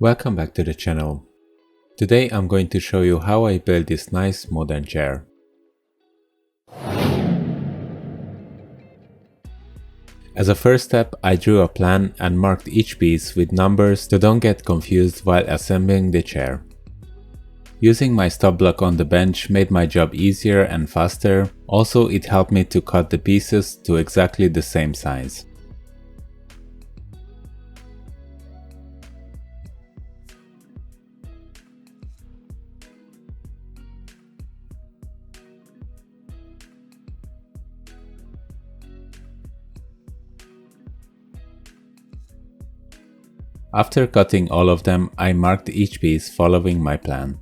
Welcome back to the channel. Today I'm going to show you how I built this nice modern chair. As a first step, I drew a plan and marked each piece with numbers to don't get confused while assembling the chair. Using my stop block on the bench made my job easier and faster. Also, it helped me to cut the pieces to exactly the same size. After cutting all of them, I marked each piece following my plan.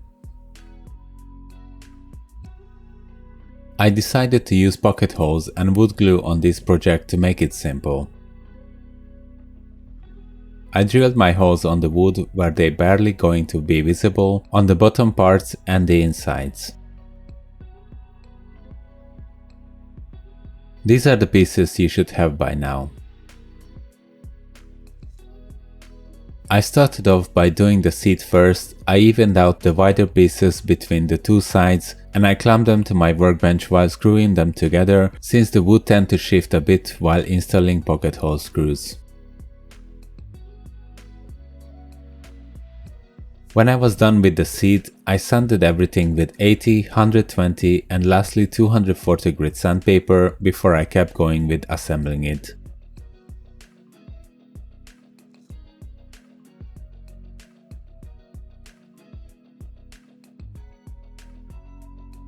I decided to use pocket holes and wood glue on this project to make it simple. I drilled my holes on the wood where they barely going to be visible, on the bottom parts and the insides. These are the pieces you should have by now. I started off by doing the seat first. I evened out the wider pieces between the two sides and I clamped them to my workbench while screwing them together, since the wood tend to shift a bit while installing pocket hole screws. When I was done with the seat, I sanded everything with 80, 120 and lastly 240 grit sandpaper before I kept going with assembling it.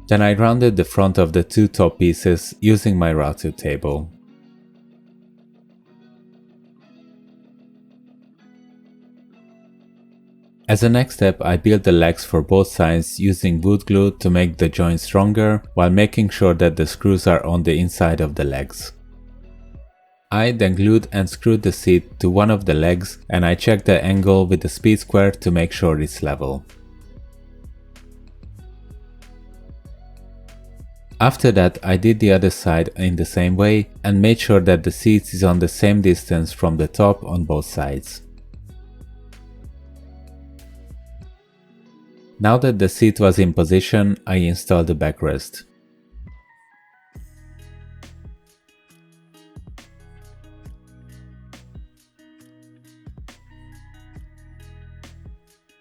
Then I rounded the front of the two top pieces using my router table. As a next step, I built the legs for both sides using wood glue to make the joint stronger while making sure that the screws are on the inside of the legs. I then glued and screwed the seat to one of the legs and I checked the angle with the speed square to make sure it's level. After that, I did the other side in the same way and made sure that the seat is on the same distance from the top on both sides. Now that the seat was in position, I installed the backrest.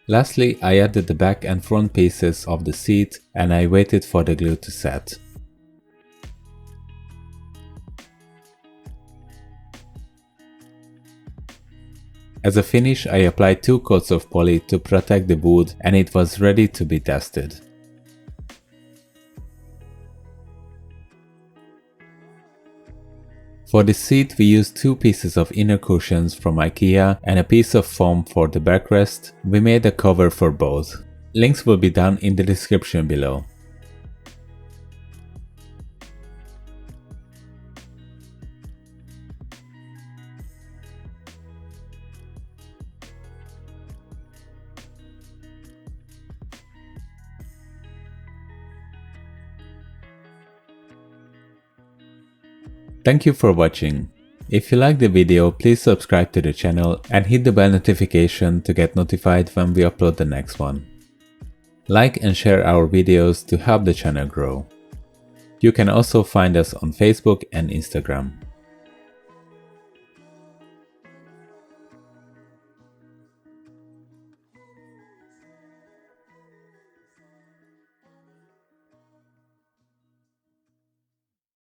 Lastly, I added the back and front pieces of the seat and I waited for the glue to set. As a finish, I applied 2 coats of poly to protect the wood and it was ready to be tested. For the seat, we used 2 pieces of inner cushions from Ikea and a piece of foam for the backrest. We made a cover for both. Links will be down in the description below. Thank you for watching. If you liked the video, please subscribe to the channel and hit the bell notification to get notified when we upload the next one. Like and share our videos to help the channel grow. You can also find us on Facebook and Instagram.